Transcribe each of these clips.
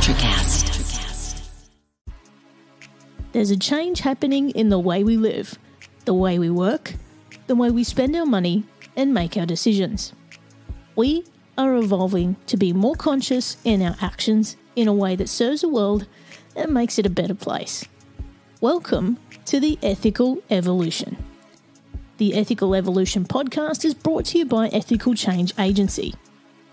Electrocast. There's a change happening in the way we live, the way we work, the way we spend our money and make our decisions. We are evolving to be more conscious in our actions in a way that serves the world and makes it a better place. Welcome to the Ethical Evolution. The Ethical Evolution podcast is brought to you by Ethical Change Agency.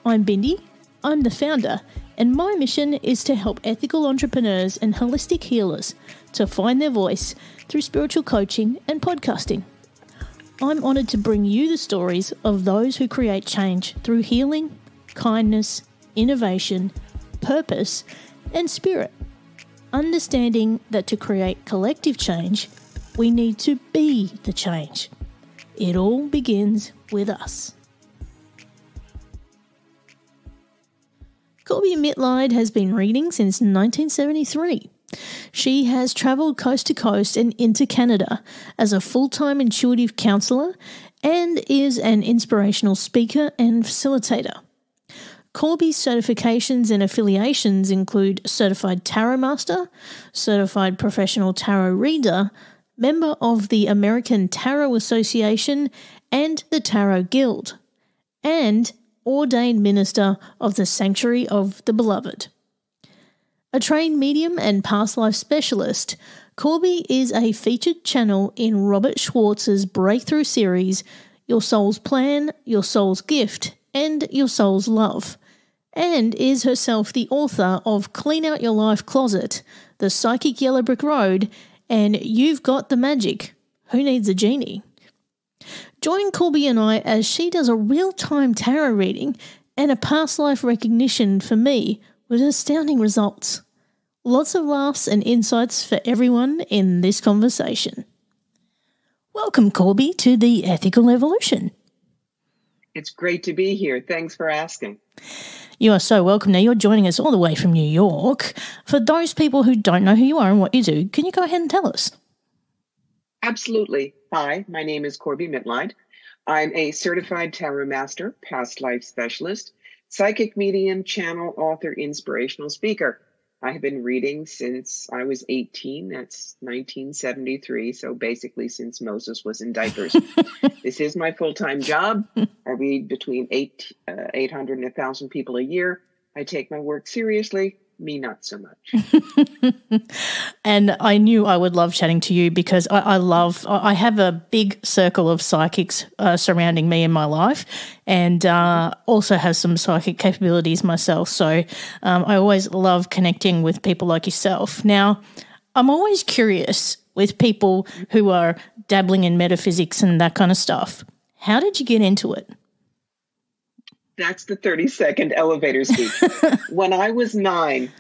I'm Bindi, I'm the founder, and my mission is to help ethical entrepreneurs and holistic healers to find their voice through spiritual coaching and podcasting. I'm honoured to bring you the stories of those who create change through healing, kindness, innovation, purpose, and spirit. Understanding that to create collective change, we need to be the change. It all begins with us. Corbie Mitleid has been reading since 1973. She has travelled coast to coast and into Canada as a full-time intuitive counsellor and is an inspirational speaker and facilitator. Corbie's certifications and affiliations include Certified Tarot Master, Certified Professional Tarot Reader, member of the American Tarot Association and the Tarot Guild, and ordained minister of the Sanctuary of the Beloved. A trained medium and past life specialist, Corbie is a featured channel in Robert Schwartz's breakthrough series, Your Soul's Plan, Your Soul's Gift, and Your Soul's Love, and is herself the author of Clean Out Your Lifecloset, The Psychic Yellow Brick Road, and You've Got the Magic. Who Needs a Genie? Join Corbie and I as she does a real-time tarot reading and a past life recognition for me with astounding results. Lots of laughs and insights for everyone in this conversation. Welcome, Corbie, to the Ethical Evolution. It's great to be here. Thanks for asking. You are so welcome. Now, you're joining us all the way from New York. For those people who don't know who you are and what you do, can you go ahead and tell us? Absolutely. Hi, my name is Corbie Mitleid. I'm a certified tarot master, past life specialist, psychic medium, channel, author, inspirational speaker. I have been reading since I was 18. That's 1973. So basically since Moses was in diapers. This is my full-time job. I read between 800 and 1,000 people a year. I take my work seriously. Me, not so much. And I knew I would love chatting to you because I have a big circle of psychics surrounding me in my life, and also have some psychic capabilities myself. So I always love connecting with people like yourself. Now, I'm always curious with people who are dabbling in metaphysics and that kind of stuff. How did you get into it? That's the 30-second elevator speech. When I was 9,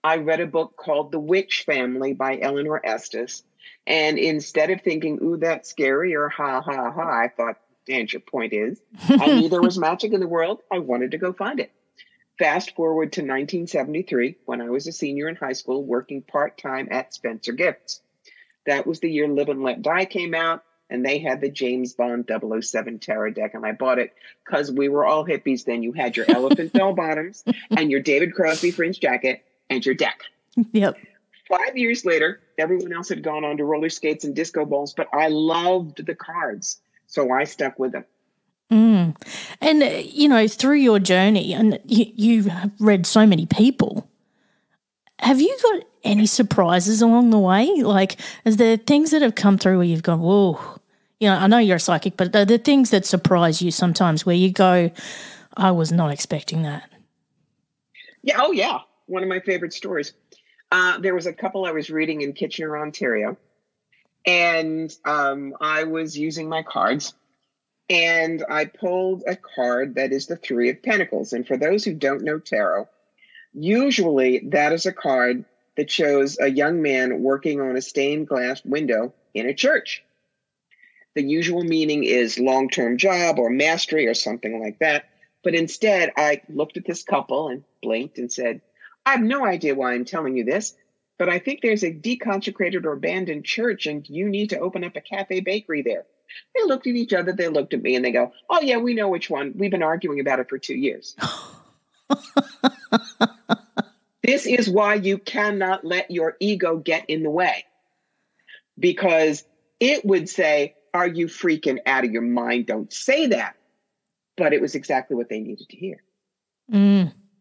I read a book called The Witch Family by Eleanor Estes. And instead of thinking, ooh, that's scary, or ha, ha, ha, I thought, and your point is, I knew there was magic in the world. I wanted to go find it. Fast forward to 1973, when I was a senior in high school, working part-time at Spencer Gifts. That was the year Live and Let Die came out. And they had the James Bond 007 tarot deck, and I bought it because we were all hippies then. You had your elephant bell bottoms and your David Crosby fringe jacket and your deck. Yep. 5 years later, everyone else had gone on to roller skates and disco balls, but I loved the cards, so I stuck with them. And, through your journey, and you have read so many people, have you got any surprises along the way? Like, is there things that have come through where you've gone, whoa, I know you're a psychic, but are there things that surprise you sometimes where you go, I was not expecting that? Yeah. Oh, yeah. One of my favorite stories. There was a couple I was reading in Kitchener, Ontario, and I was using my cards, and I pulled a card that is the Three of Pentacles. And for those who don't know tarot, usually that is a card that shows a young man working on a stained glass window in a church. The usual meaning is long-term job or mastery or something like that. But instead, I looked at this couple and blinked and said, I have no idea why I'm telling you this, but I think there's a deconsecrated or abandoned church and you need to open up a cafe bakery there. They looked at each other, they looked at me, and they go, oh, yeah, we know which one. We've been arguing about it for 2 years. This is why you cannot let your ego get in the way, because it would say, are you freaking out of your mind? Don't say that. But it was exactly what they needed to hear.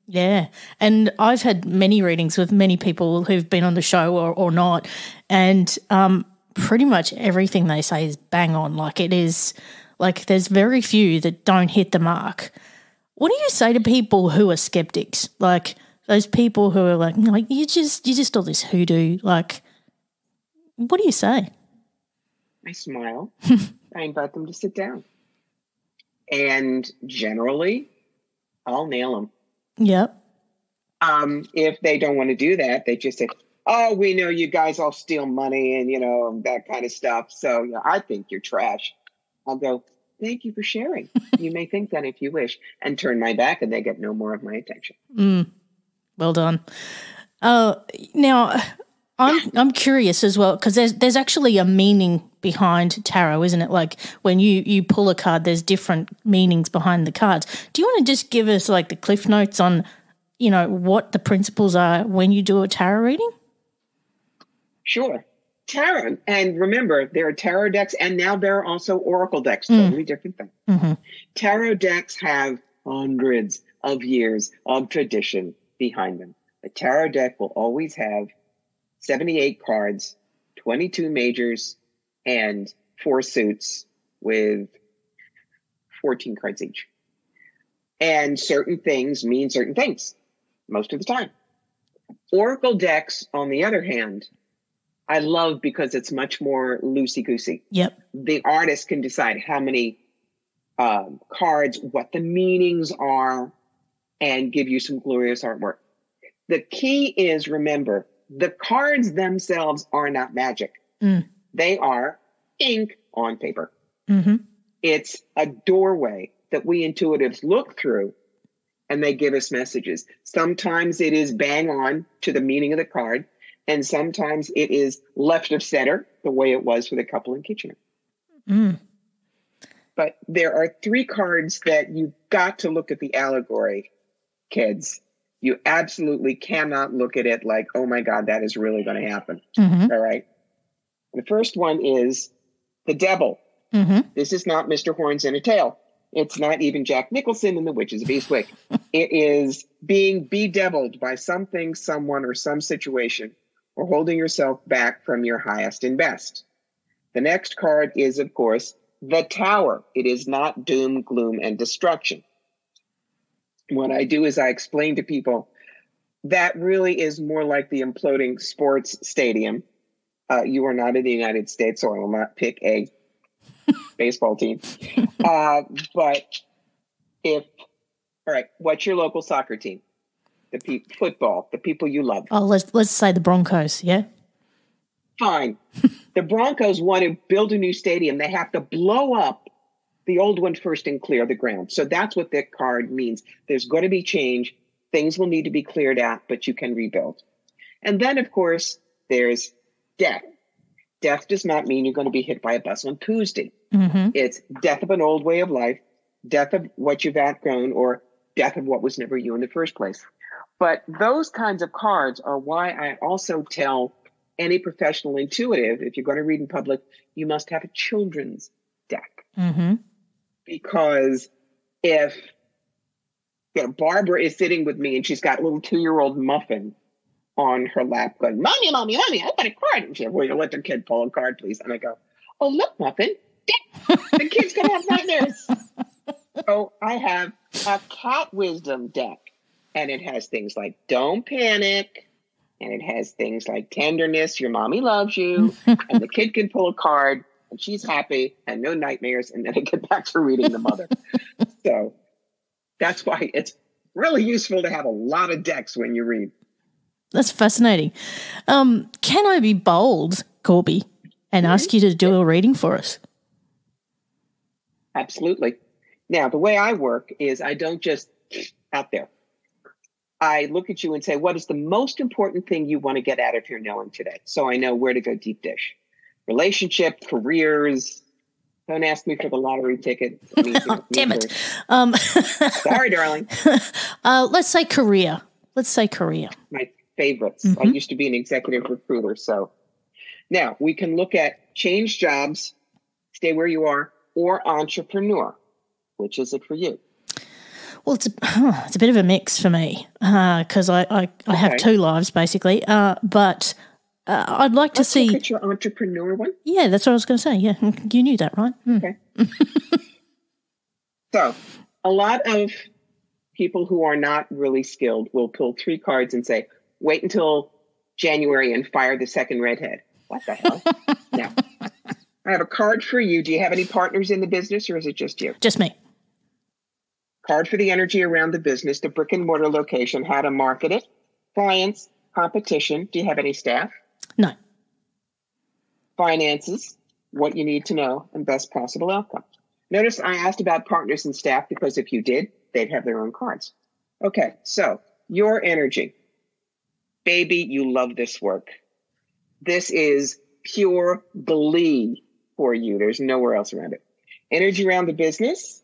Yeah. And I've had many readings with many people who've been on the show or not. And pretty much everything they say is bang on. Like, it is, like, there's very few that don't hit the mark. What do you say to people who are skeptics? Like, those people who are like you just all this hoodoo. Like, what do you say? I smile. I invite them to sit down. And generally, I'll nail them. Yep. If they don't want to do that, they just say, oh, we know you guys all steal money and, that kind of stuff. So I think you're trash. I'll go, thank you for sharing. You may think that if you wish, and turn my back, and they get no more of my attention. Well done. Now, I'm curious as well, because there's actually a meaning behind tarot, isn't it? Like, when you pull a card, there's different meanings behind the cards. Do you want to just give us like the cliff notes on, what the principles are when you do a tarot reading? Sure. Tarot, and remember, there are tarot decks, and now there are also oracle decks, totally different thing. Mm-hmm. Tarot decks have hundreds of years of tradition behind them. A tarot deck will always have 78 cards, 22 majors, and 4 suits with 14 cards each. And certain things mean certain things most of the time. Oracle decks, on the other hand, I love because it's much more loosey-goosey. Yep. The artist can decide how many cards, what the meanings are, and give you some glorious artwork. The key is, remember, the cards themselves are not magic. They are ink on paper. Mm-hmm. It's a doorway that we intuitives look through, and they give us messages. Sometimes it is bang on to the meaning of the card, and sometimes it is left of center, the way it was for the couple in Kitchener. But there are 3 cards that you've got to look at the allegory, kids. You absolutely cannot look at it like, oh my God, that is really going to happen. Mm-hmm. All right. The first one is the devil. Mm-hmm. This is not Mr. Horns in a Tail. It's not even Jack Nicholson in The Witches of Eastwick. It is being bedeviled by something, someone, or some situation, or holding yourself back from your highest and best. The next card is, of course, the Tower. It is not doom, gloom, and destruction. What I do is I explain to people that really is more like the imploding sports stadium. You are not in the United States, so I will not pick a baseball team. But all right, what's your local soccer team? Football, the people you love. Oh, let's say the Broncos, yeah? Fine. The Broncos want to build a new stadium. They have to blow up the old one first and clear the ground. So that's what that card means. There's going to be change. Things will need to be cleared out, but you can rebuild. And then, of course, there's death. Death does not mean you're going to be hit by a bus on Tuesday. Mm-hmm. It's death of an old way of life, death of what you've outgrown, or death of what was never you in the first place. But those kinds of cards are why I also tell any professional intuitive, if you're going to read in public, you must have a children's deck. Mm-hmm. Because if Barbara is sitting with me and she's got a little 2-year-old Muffin on her lap going, Mommy, Mommy, Mommy, I got a card. And she goes, well, you let the kid pull a card, please. And I go, oh, look, Muffin, the kid's going to have nightmares. So I have a cat wisdom deck, and it has things like don't panic, and it has things like tenderness, your mommy loves you, and the kid can pull a card, and she's happy, and no nightmares, and then I get back to reading the mother. So that's why it's really useful to have a lot of decks when you read. That's fascinating. Can I be bold, Corbie, and ask you to do a reading for us? Absolutely. Now, the way I work is I don't just out there. I look at you and say, what is the most important thing you want to get out of your knowing today? So I know where to go deep dish. Relationship, careers. Don't ask me for the lottery ticket. Oh, damn it. Sorry, darling. Let's say career. Let's say career. favorites. I used to be an executive recruiter. So now we can look at change jobs, stay where you are, or entrepreneur. Which is it for you? Well, it's a bit of a mix for me because I have two lives basically, but I'd like to see. Look at your entrepreneur one. Yeah, that's what I was going to say. Yeah, you knew that, right? Okay. So a lot of people who are not really skilled will pull 3 cards and say, wait until January and fire the second redhead. What the hell? Now, I have a card for you. Do you have any partners in the business or is it just you? Just me. Card for the energy around the business, the brick and mortar location, how to market it, clients, competition. Do you have any staff? No. Finances, what you need to know, and best possible outcome. Notice I asked about partners and staff because if you did, they'd have their own cards. Okay, so your energy. Baby, you love this work. This is pure glee for you. There's nowhere else around it. Energy around the business.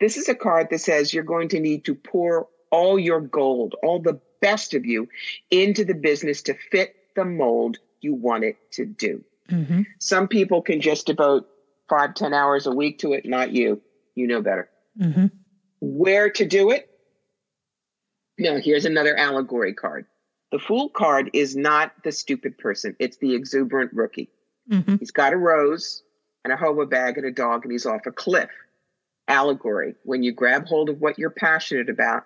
This is a card that says you're going to need to pour all your gold, all the best of you into the business to fit the mold you want it to do. Mm-hmm. Some people can just devote 5-10 hours a week to it. Not you. You know better. Mm-hmm. Where to do it? Now, here's another allegory card. The Fool card is not the stupid person. It's the exuberant rookie. Mm-hmm. He's got a rose and a hobo bag and a dog, and he's off a cliff. Allegory. When you grab hold of what you're passionate about,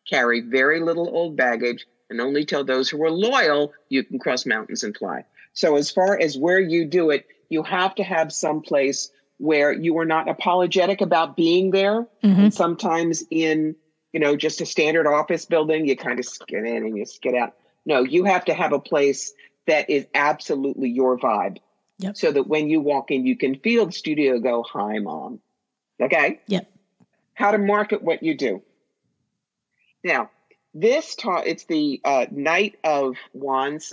carry very little old baggage, and only tell those who are loyal you can cross mountains and fly. So as far as where you do it, you have to have some place where you are not apologetic about being there. Mm-hmm. And sometimes in, just a standard office building, you kind of skid in and you skid out. No, you have to have a place that is absolutely your vibe. Yep. So that when you walk in, you can feel the studio go, hi, Mom. Okay? Yep. How to market what you do. Now, it's the Knight of Wands.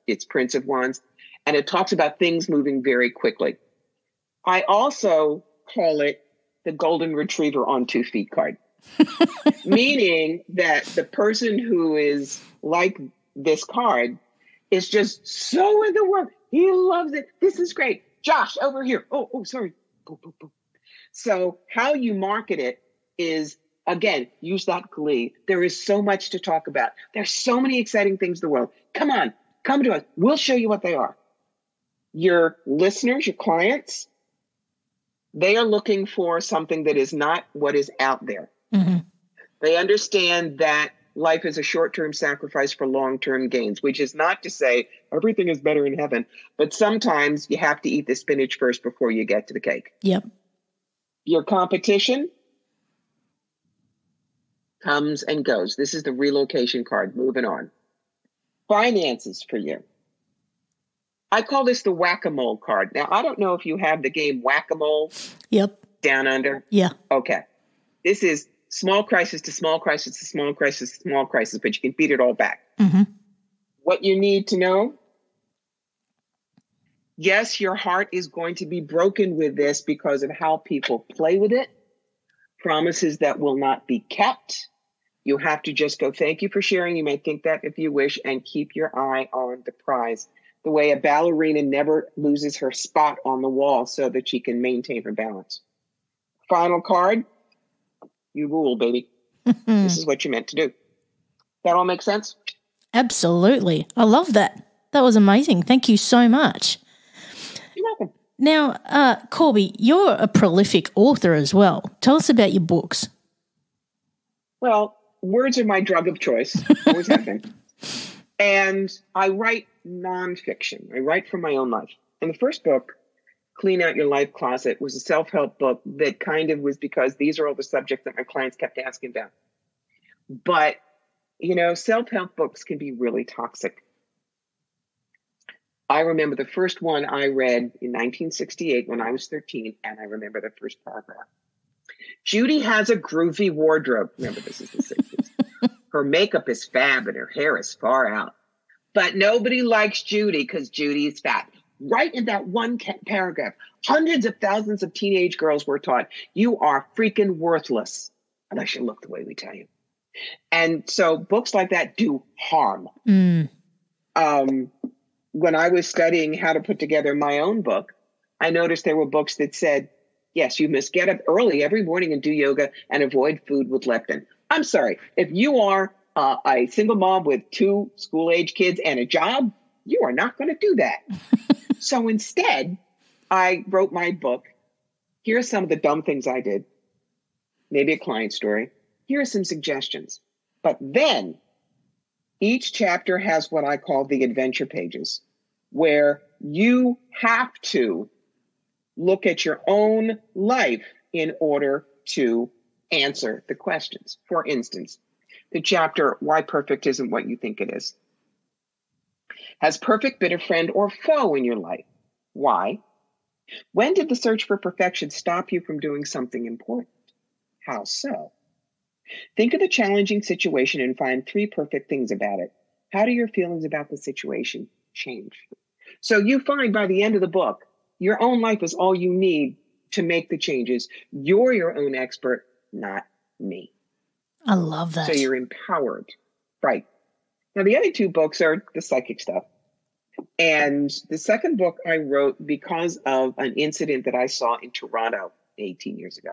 It's Prince of Wands. And it talks about things moving very quickly. I also call it the Golden Retriever on 2 feet card. Meaning that the person who is like this card is just so in the work. He loves it. This is great. Josh, over here. Oh, sorry. Boop, boop, boop. So how you market it is, again, use that glee. There is so much to talk about. There's so many exciting things in the world. Come on, come to us. We'll show you what they are. Your listeners, your clients, they are looking for something that is not what is out there. Mm-hmm. They understand that life is a short-term sacrifice for long-term gains, which is not to say everything is better in heaven, but sometimes you have to eat the spinach first before you get to the cake. Yep. Your competition comes and goes. This is the relocation card. Moving on. Finances for you. I call this the whack-a-mole card. Now, I don't know if you have the game whack-a-mole. Yep. Down under. Yeah. Okay. This is small crisis to small crisis to small crisis to small crisis, but you can beat it all back. Mm-hmm. What you need to know. Yes, your heart is going to be broken with this because of how people play with it. Promises that will not be kept. You have to just go, thank you for sharing. You may think that if you wish, and keep your eye on the prize. The way a ballerina never loses her spot on the wall so that she can maintain her balance. Final card. You rule, baby. This is what you meant to do. That all make sense? Absolutely. I love that. That was amazing. Thank you so much. You're welcome. Now, Corbie, you're a prolific author as well. Tell us about your books. Well, words are my drug of choice. Always have been. And I write nonfiction. I write from my own life. And the first book, Clean Out Your Lifecloset, was a self-help book that kind of was because these are all the subjects that my clients kept asking about. But, self-help books can be really toxic. I remember the first one I read in 1968 when I was 13, and I remember the first paragraph. Judy has a groovy wardrobe. Remember, this is the 60s. Her makeup is fab and her hair is far out. But nobody likes Judy because Judy is fat. Right in that one paragraph, hundreds of thousands of teenage girls were taught, you are freaking worthless unless you look the way we tell you. And so books like that do harm. When I was studying how to put together my own book, I noticed there were books that said, yes, you must get up early every morning and do yoga and avoid food with leptin. I'm sorry. If you are a single mom with 2 school-age kids and a job, you are not going to do that. So instead, I wrote my book. Here are some of the dumb things I did. Maybe a client story. Here are some suggestions. But then each chapter has what I call the adventure pages, where you have to look at your own life in order to answer the questions. For instance, the chapter, Why Perfect Isn't What You Think It Is. Has perfect been a friend or foe in your life? Why? When did the search for perfection stop you from doing something important? How so? Think of the challenging situation and find 3 perfect things about it. How do your feelings about the situation change? So you find by the end of the book, your own life is all you need to make the changes. You're your own expert, not me. I love that. So you're empowered. Right. Now, the other 2 books are the psychic stuff. And the second book I wrote because of an incident that I saw in Toronto 18 years ago.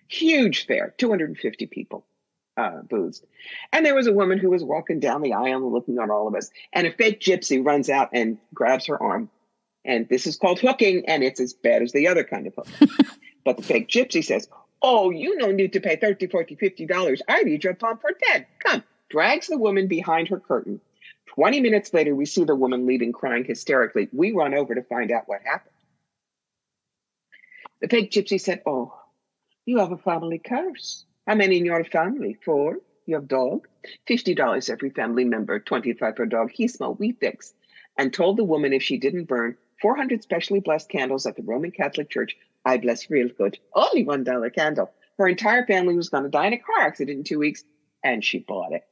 Huge fair, 250 people, booths. And there was a woman who was walking down the aisle and looking at all of us. And a fake gypsy runs out and grabs her arm. And this is called hooking, and it's as bad as the other kind of hook. But the fake gypsy says, oh, you no need to pay $30, $40, $50. I need your palm for 10. Come. Drags the woman behind her curtain. 20 minutes later, we see the woman leaving crying hysterically. We run over to find out what happened. The fake gypsy said, oh, you have a family curse. How many in your family? 4. You have dog? $50 every family member, 25 per dog. He smell, we fix. And told the woman if she didn't burn 400 specially blessed candles at the Roman Catholic Church, I bless real good. Only $1 candle. Her entire family was going to die in a car accident in 2 weeks, and she bought it.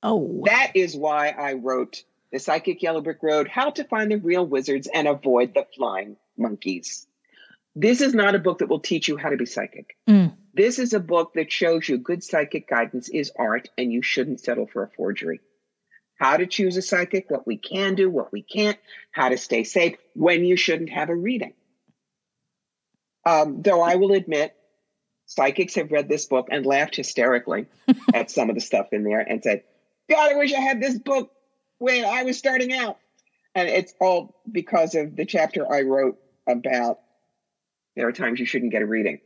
Oh. That is why I wrote The Psychic Yellow Brick Road, How to Find the Real Wizards and Avoid the Flying Monkeys. This is not a book that will teach you how to be psychic. This is a book that shows you good psychic guidance is art, and you shouldn't settle for a forgery. How to choose a psychic, what we can do, what we can't, how to stay safe, when you shouldn't have a reading. Though I will admit, psychics have read this book and laughed hysterically at some of the stuff in there and said, God, I wish I had this book when I was starting out. And it's all because of the chapter I wrote about there are times you shouldn't get a reading.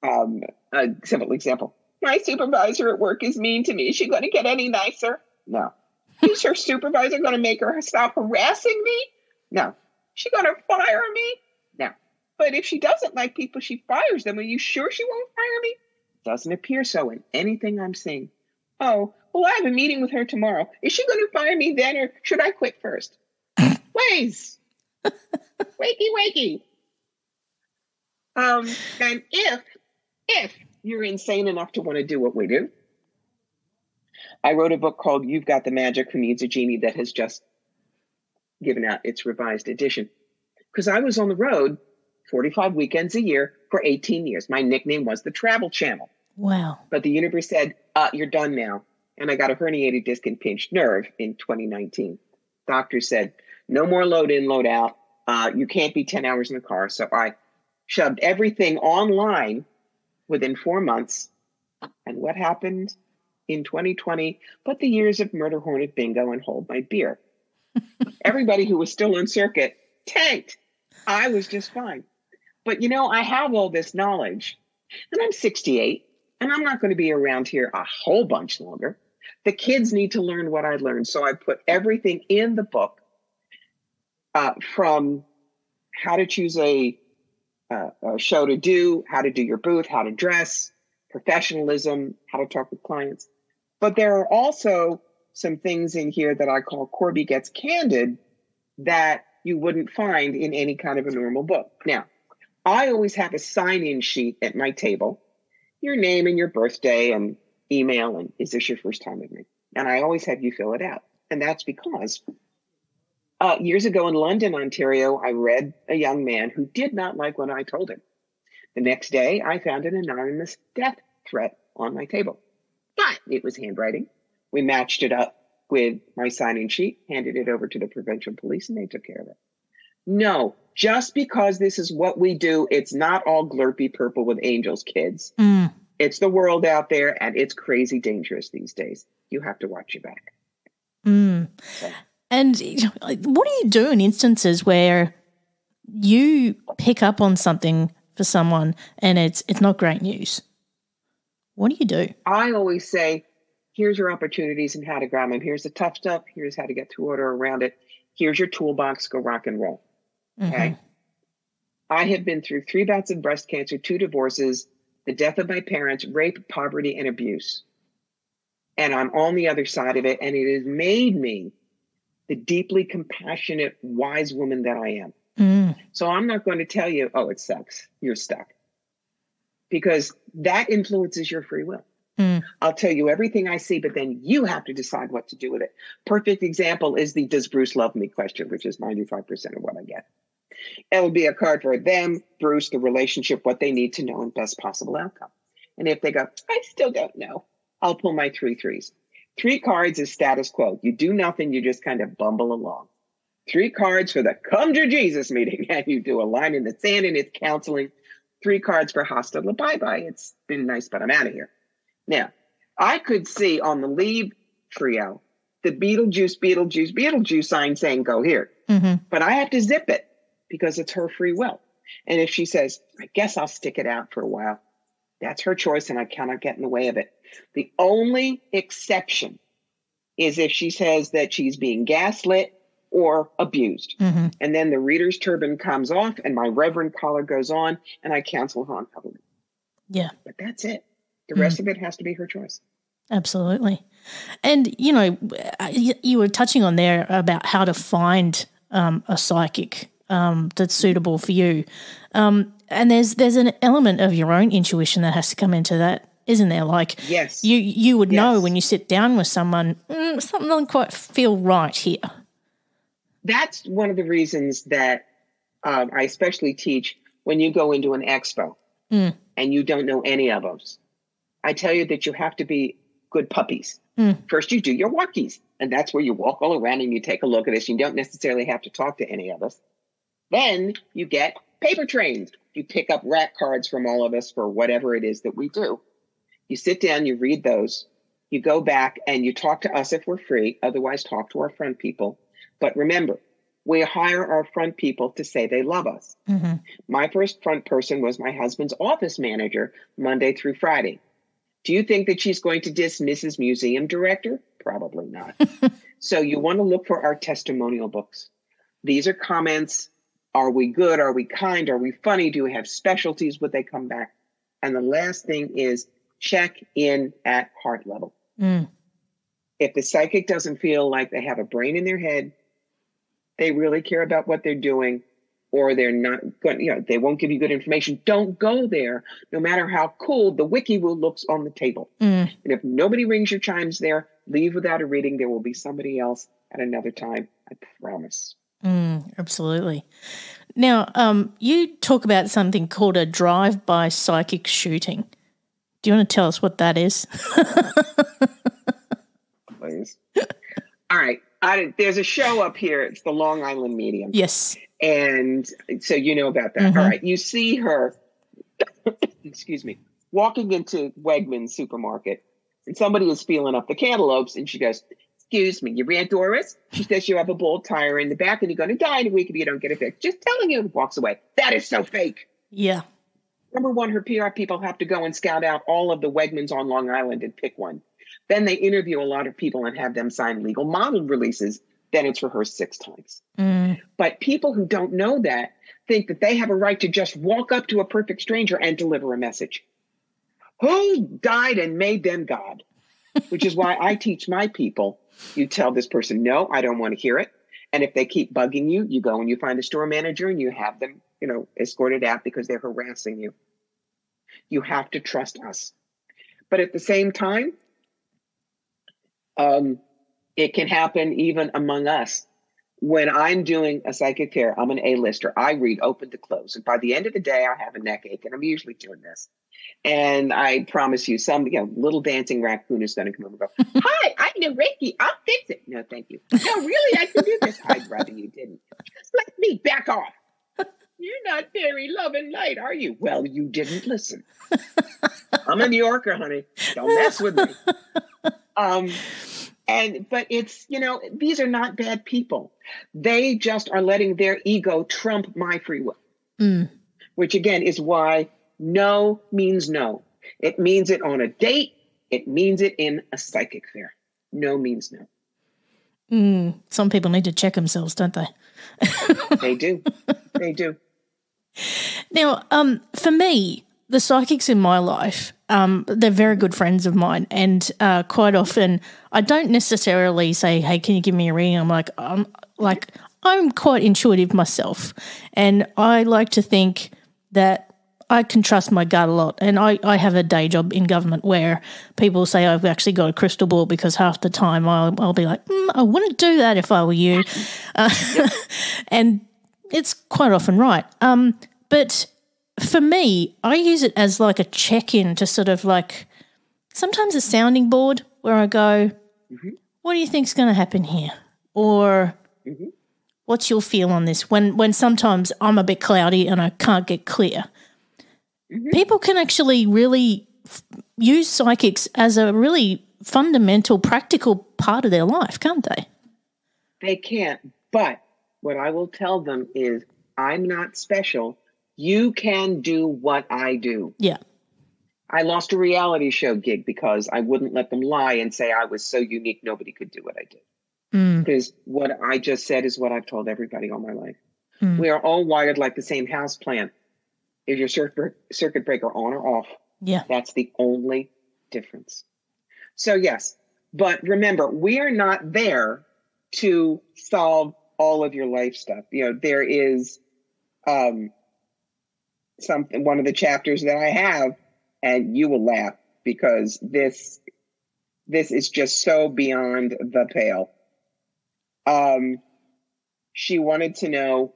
A simple example. My supervisor at work is mean to me. Is she going to get any nicer? No. Is her supervisor going to make her stop harassing me? No. Is she going to fire me? No. But if she doesn't like people, she fires them. Are you sure she won't fire me? Doesn't appear so in anything I'm seeing. Oh, well, I have a meeting with her tomorrow. Is she going to fire me then, or should I quit first? Ways. Wakey. And if you're insane enough to want to do what we do, I wrote a book called You've Got the Magic, Who Needs a Genie, that has just given out its revised edition. Because I was on the road 45 weekends a year for 18 years. My nickname was the Travel Channel. Wow. But the universe said, you're done now. And I got a herniated disc and pinched nerve in 2019. Doctor said, no more load in, load out. You can't be 10 hours in the car. So I shoved everything online within 4 months. And what happened in 2020? But the years of murder hornet bingo and hold my beer. Everybody who was still on circuit tanked. I was just fine. But, I have all this knowledge. And I'm 68. And I'm not going to be around here a whole bunch longer. The kids need to learn what I learned. So I put everything in the book, from how to choose a show to do, how to do your booth, how to dress, professionalism, how to talk with clients. But there are also some things in here that I call Corbie Gets Candid that you wouldn't find in any kind of a normal book. Now, I always have a sign-in sheet at my table, your name and your birthday and email, and is this your first time with me? And I always have you fill it out. And that's because years ago in London, Ontario, I read a young man who did not like what I told him. The next day, I found an anonymous death threat on my table. but it was handwriting. We matched it up with my sign-in sheet, handed it over to the provincial police, and they took care of it. No, just because this is what we do, it's not all glurpy purple with angels, kids. It's the world out there, and it's crazy dangerous these days. You have to watch your back. So. And what do you do in instances where you pick up on something for someone and it's not great news? What do you do? I always say, here's your opportunities and how to grab them. Here's the tough stuff. Here's how to get through order around it. Here's your toolbox. Go rock and roll. Okay. I have been through 3 bouts of breast cancer, 2 divorces, the death of my parents, rape, poverty, and abuse. And I'm on the other side of it. And it has made me the deeply compassionate, wise woman that I am. So I'm not going to tell you, oh, it sucks. You're stuck. Because that influences your free will. I'll tell you everything I see, but then you have to decide what to do with it. Perfect example is the does Bruce love me question, which is 95% of what I get. It'll be a card for them, Bruce, the relationship, what they need to know, and best possible outcome. And if they go, I still don't know, I'll pull my 3 threes. 3 cards is status quo. You do nothing, you just kind of bumble along. 3 cards for the come to Jesus meeting, and you do a line in the sand, and it's counseling. 3 cards for hasta la bye-bye. It's been nice, but I'm out of here. Now, I could see on the leave trio the Beetlejuice sign saying go here. But I have to zip it because it's her free will. And if she says, I guess I'll stick it out for a while, that's her choice and I cannot get in the way of it. The only exception is if she says that she's being gaslit or abused. And then the reader's turban comes off and my reverend collar goes on and I cancel her on covenant. Yeah. But that's it. The rest of it has to be her choice. Absolutely. And, you know, you were touching on there about how to find a psychic that's suitable for you. And there's an element of your own intuition that has to come into that, isn't there? Like, yes, you would know when you sit down with someone, something doesn't quite feel right here. That's one of the reasons that I especially teach when you go into an expo and you don't know any of us. I tell you that you have to be good puppies. First, you do your walkies, and that's where you walk all around and you take a look at us. You don't necessarily have to talk to any of us. Then you get paper trains. You pick up rack cards from all of us for whatever it is that we do. You sit down, you read those, you go back and you talk to us if we're free. Otherwise, talk to our front people. But remember, we hire our front people to say they love us. My first front person was my husband's office manager, Monday through Friday. Do you think that she's going to dismiss his museum director? Probably not. So you want to look for our testimonial books. These are comments. Are we good? Are we kind? Are we funny? Do we have specialties? Would they come back? And the last thing is check in at heart level. If the psychic doesn't feel like they have a brain in their head, they really care about what they're doing, or they're not going, they won't give you good information, don't go there, no matter how cool the wiki will looks on the table. And if nobody rings your chimes there, leave without a reading. There will be somebody else at another time. I promise. Absolutely. Now, you talk about something called a drive-by psychic shooting. Do you want to tell us what that is? Please. All right. There's a show up here. It's the Long Island Medium. Yes. And so you know about that. All right. You see her, excuse me, walking into Wegmans supermarket, and somebody is feeling up the cantaloupes, and she goes, excuse me, you ran Doris? She says you have a bald tire in the back and you're going to die in a week if you don't get it fixed. Just telling you, and walks away. That is so fake. Yeah. Number one, her PR people have to go and scout out all of the Wegmans on Long Island and pick one. Then they interview a lot of people and have them sign legal model releases. Then it's rehearsed 6 times. But people who don't know that think that they have a right to just walk up to a perfect stranger and deliver a message. Who died and made them God? Which is why I teach my people, you tell this person, no, I don't want to hear it. And if they keep bugging you, you go and you find a store manager and you have them, escorted out because they're harassing you. You have to trust us. But at the same time, it can happen even among us. When I'm doing a psychic fair, I'm an A-lister. I read open to close. And by the end of the day, I have a neck ache, and I'm usually doing this. And I promise you, some little dancing raccoon is going to come over and go, hi, I know Reiki. I'll fix it. No, thank you. No, really, I can do this. I'd rather you didn't. Just let me back off. You're not very love and light, are you? Well, you didn't listen. I'm a New Yorker, honey. Don't mess with me. But it's, these are not bad people. They just are letting their ego trump my free will, which again is why no means no. It means it on a date. It means it in a psychic fair. No means no. Some people need to check themselves, don't they? They do. They do. Now, for me, the psychics in my life, they're very good friends of mine, and quite often I don't necessarily say, hey, can you give me a reading? I'm quite intuitive myself, and I like to think that I can trust my gut a lot. And I have a day job in government where people say I've actually got a crystal ball, because half the time I'll be like, I wouldn't do that if I were you. And it's quite often right. But for me, I use it as like a check-in to sort of like sometimes a sounding board where I go, what do you think's going to happen here? Or what's your feel on this? When sometimes I'm a bit cloudy and I can't get clear. People can actually really use psychics as a really fundamental, practical part of their life, can't they? They can. But what I will tell them is, I'm not special. You can do what I do. Yeah. I lost a reality show gig because I wouldn't let them lie and say I was so unique nobody could do what I did. Because what I just said is what I've told everybody all my life. We are all wired like the same house plan. Is your circuit breaker on or off? Yeah. That's the only difference. So yes, but remember, we are not there to solve all of your life stuff. There is one of the chapters that I have, and you will laugh because this is just so beyond the pale. She wanted to know,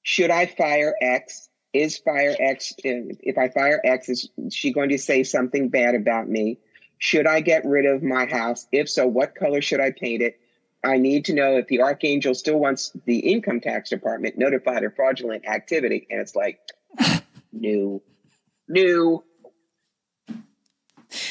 should I fire X? Is fire X, if I fire X, is she going to say something bad about me? Should I get rid of my house? If so, what color should I paint it? I need to know if the archangel still wants the income tax department notified of fraudulent activity. And it's like, no.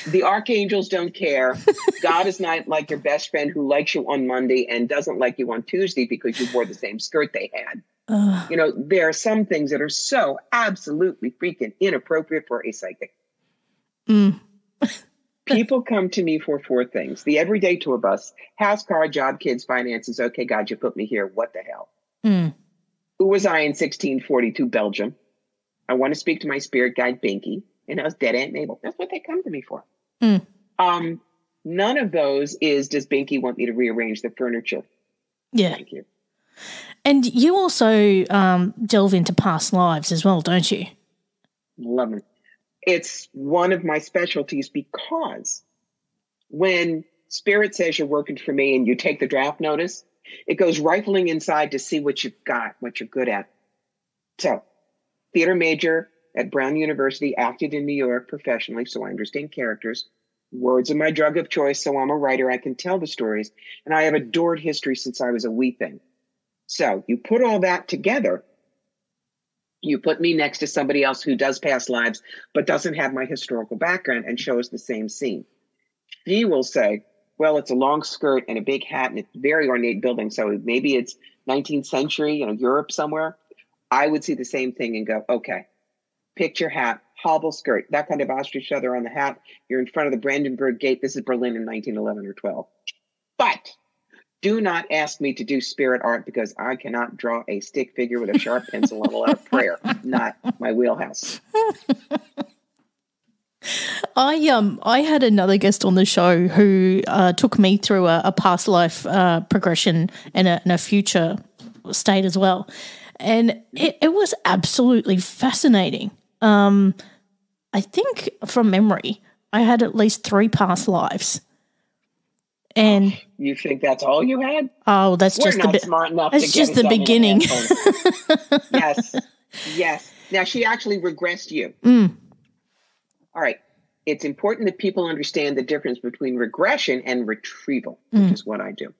The archangels don't care. God is not like your best friend who likes you on Monday and doesn't like you on Tuesday because you wore the same skirt they had. There are some things that are so absolutely freaking inappropriate for a psychic. People come to me for 4 things. The everyday tour bus, house, car, job, kids, finances. Okay, God, you put me here. What the hell? Who was I in 1642 Belgium? I want to speak to my spirit guide, Binky. And I was dead Aunt Mabel. That's what they come to me for. None of those is, does Binky want me to rearrange the furniture? Yeah. Thank you. And you also delve into past lives as well, don't you? Love it. It's one of my specialties because when Spirit says you're working for me and you take the draft notice, it goes rifling inside to see what you've got, what you're good at. So, theater major at Brown University, acted in New York professionally, so I understand characters. Words are my drug of choice, so I'm a writer. I can tell the stories. And I have adored history since I was a wee thing. So you put all that together, you put me next to somebody else who does past lives, but doesn't have my historical background and shows the same scene. She will say, well, it's a long skirt and a big hat and it's a very ornate building. So maybe it's 19th century, Europe somewhere. I would see the same thing and go, okay, picture hat, hobble skirt, that kind of ostrich feather on the hat. You're in front of the Brandenburg Gate. This is Berlin in 1911 or 12. But do not ask me to do spirit art because I cannot draw a stick figure with a sharp pencil and a lot of prayer. Not my wheelhouse. I had another guest on the show who took me through a past life progression and a future state as well. And it was absolutely fascinating. I think from memory, I had at least 3 past lives. And you think that's all you had? Oh, that's We're just not smart enough. That's just the beginning. Yes. Now she actually regressed you. All right. It's important that people understand the difference between regression and retrieval, which is what I do.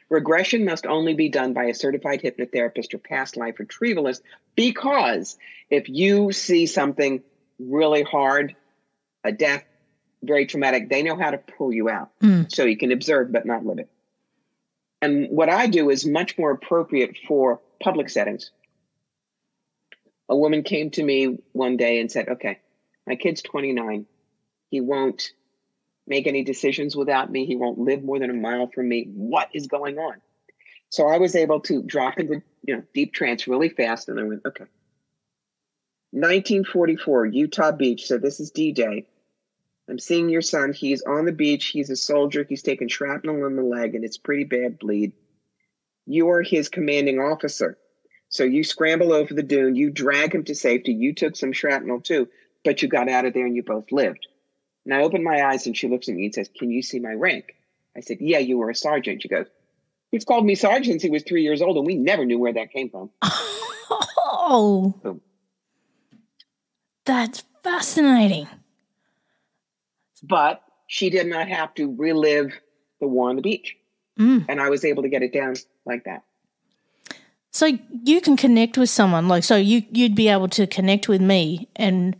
Regression must only be done by a certified hypnotherapist or past life retrievalist, because if you see something really hard, a death, very traumatic, they know how to pull you out. So you can observe but not live it. And what I do is much more appropriate for public settings. A woman came to me one day and said, okay, my kid's 29. He won't make any decisions without me. He won't live more than a mile from me. What is going on? So I was able to drop into deep trance really fast. And I went, okay. 1944, Utah Beach. So this is D-Day. I'm seeing your son. He's on the beach. He's a soldier. He's taken shrapnel in the leg, and it's pretty bad bleed. You are his commanding officer. So you scramble over the dune. You drag him to safety. You took some shrapnel too, but you got out of there and you both lived. And I opened my eyes and she looks at me and says, can you see my rank? I said, yeah, you were a sergeant. She goes, he's called me sergeant since he was 3 years old, and we never knew where that came from. Oh, Boom. That's fascinating. But she did not have to relive the war on the beach. And I was able to get it down like that. So you can connect with someone, you'd be able to connect with me and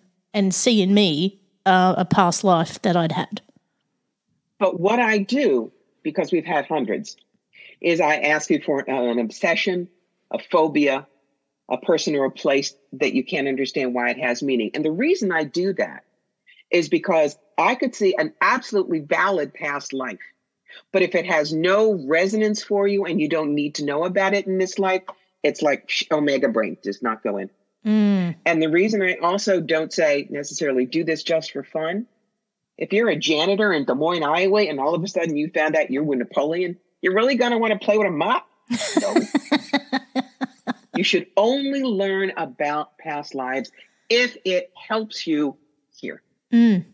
see in me a past life that I'd had. But what I do, because we've had hundreds, is I ask you for an obsession, a phobia, a person or a place that you can't understand why it has meaning. And the reason I do that is because I could see an absolutely valid past life. But if it has no resonance for you and you don't need to know about it in this life, it's like Omega brain, does not go in. And the reason I also don't say necessarily do this just for fun, if you're a janitor in Des Moines, Iowa, and all of a sudden you found out you were Napoleon, you're really going to want to play with a mop? No. You should only learn about past lives if it helps you here. And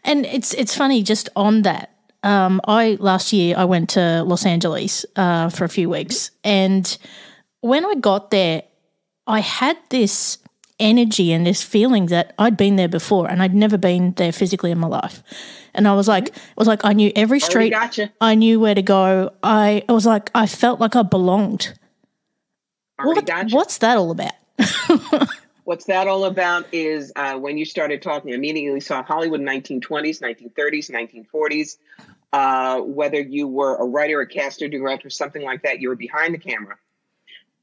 it's funny, just on that. Last year I went to Los Angeles for a few weeks, and when I got there, I had this energy and this feeling that I'd been there before, and I'd never been there physically in my life. And I was like, I knew every street. Gotcha. I knew where to go. I felt like I belonged. What's that all about? What's that all about is when you started talking, I immediately saw Hollywood 1920s, 1930s, 1940s. Whether you were a writer, a caster, director, something like that, you were behind the camera.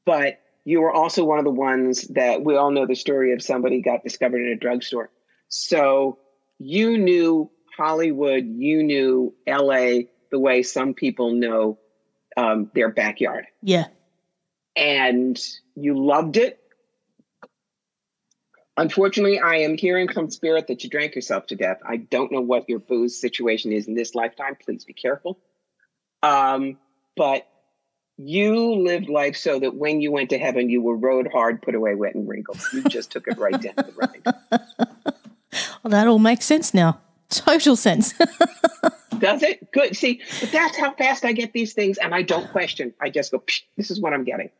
But you were also one of the ones that we all know the story of somebody got discovered in a drugstore. So you knew Hollywood, you knew LA the way some people know their backyard. Yeah. And you loved it. Unfortunately, I am hearing from spirit that you drank yourself to death. I don't know what your booze situation is in this lifetime. Please be careful. But you lived life so that when you went to heaven, you were rode hard, put away wet and wrinkled. You just took it right down the ride. Well, that all makes sense now. Total sense. Does it? Good. See, but that's how fast I get these things, and I don't question. I just go, this is what I'm getting.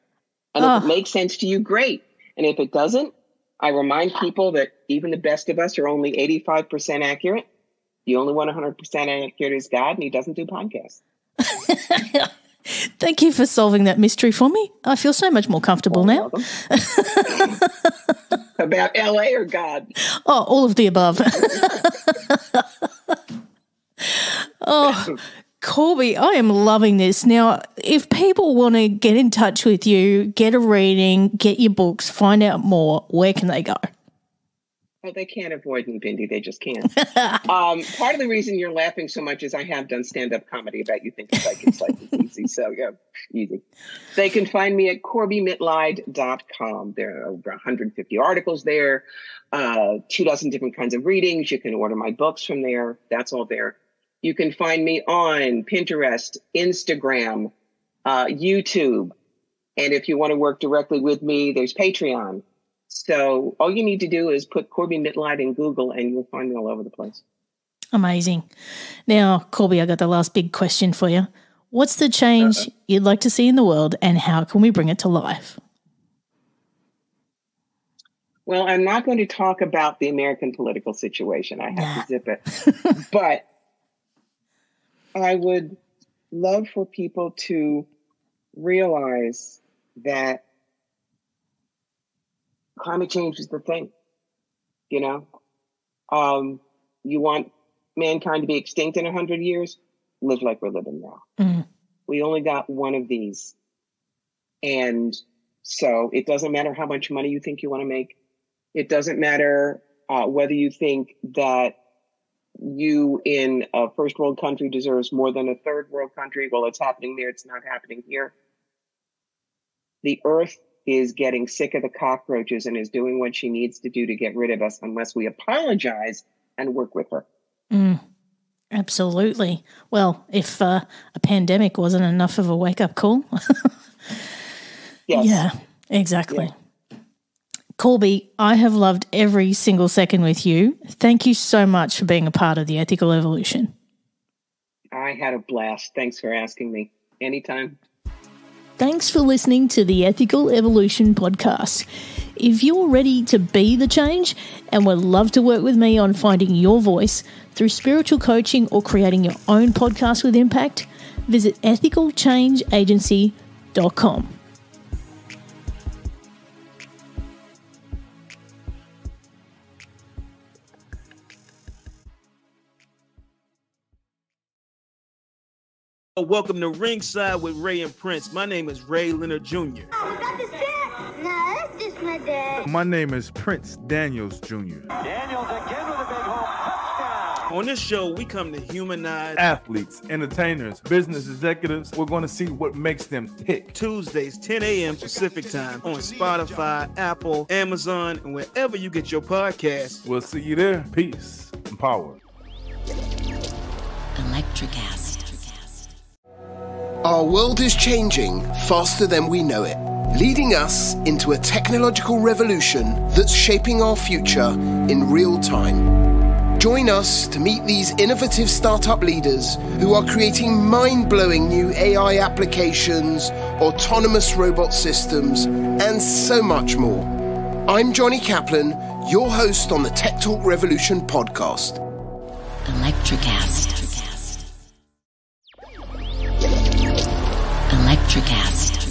And if it makes sense to you, great. And if it doesn't, I remind people that even the best of us are only 85% accurate. The only one 100% accurate is God, and he doesn't do podcasts. Thank you for solving that mystery for me. I feel so much more comfortable now. About LA or God? Oh, all of the above. Oh, Corbie, I am loving this. Now, if people want to get in touch with you, get a reading, get your books, find out more, where can they go? Oh, they can't avoid me, Bindi. They just can't. Part of the reason you're laughing so much is I have done stand-up comedy about you think psychic life is easy. So, yeah, easy. They can find me at CorbieMitleid.com. There are over 150 articles there, 24 different kinds of readings. You can order my books from there. That's all there. You can find me on Pinterest, Instagram, YouTube. And if you want to work directly with me, there's Patreon. So all you need to do is put Corbie Mitleid in Google and you'll find me all over the place. Amazing. Now, Corbie, I got the last big question for you. What's the change you'd like to see in the world, and how can we bring it to life? Well, I'm not going to talk about the American political situation. I have to zip it. But I would love for people to realize that climate change is the thing. You know, you want mankind to be extinct in 100 years? Live like we're living now. Mm. We only got one of these. And so it doesn't matter how much money you think you want to make. It doesn't matter whether you think that you in a first world country deserves more than a third world country. Well, it's happening there. It's not happening here. The earth is getting sick of the cockroaches and is doing what she needs to do to get rid of us unless we apologize and work with her. Mm. Absolutely. Well, if a pandemic wasn't enough of a wake-up call. Yes. Yeah, exactly. Yeah. Corbie, I have loved every single second with you. Thank you so much for being a part of the Ethical Evolution. I had a blast. Thanks for asking me. Anytime. Thanks for listening to the Ethical Evolution podcast. If you're ready to be the change and would love to work with me on finding your voice through spiritual coaching or creating your own podcast with impact, visit ethicalchangeagency.com. Welcome to Ringside with Ray and Prince. My name is Ray Leonard Jr. Oh, is that the set? No, that's just my dad. My name is Prince Daniels Jr. Daniels again with a big home touchdown. On this show, we come to humanize athletes, entertainers, business executives. We're going to see what makes them tick. Tuesdays, 10 a.m. Pacific time on Spotify, Apple, Amazon, and wherever you get your podcasts. We'll see you there. Peace and power. Electric acid. Our world is changing faster than we know it, leading us into a technological revolution that's shaping our future in real time. Join us to meet these innovative startup leaders who are creating mind-blowing new AI applications, autonomous robot systems, and so much more. I'm Johnny Kaplan, your host on the Tech Talk Revolution podcast. Electric acid. Electric acid.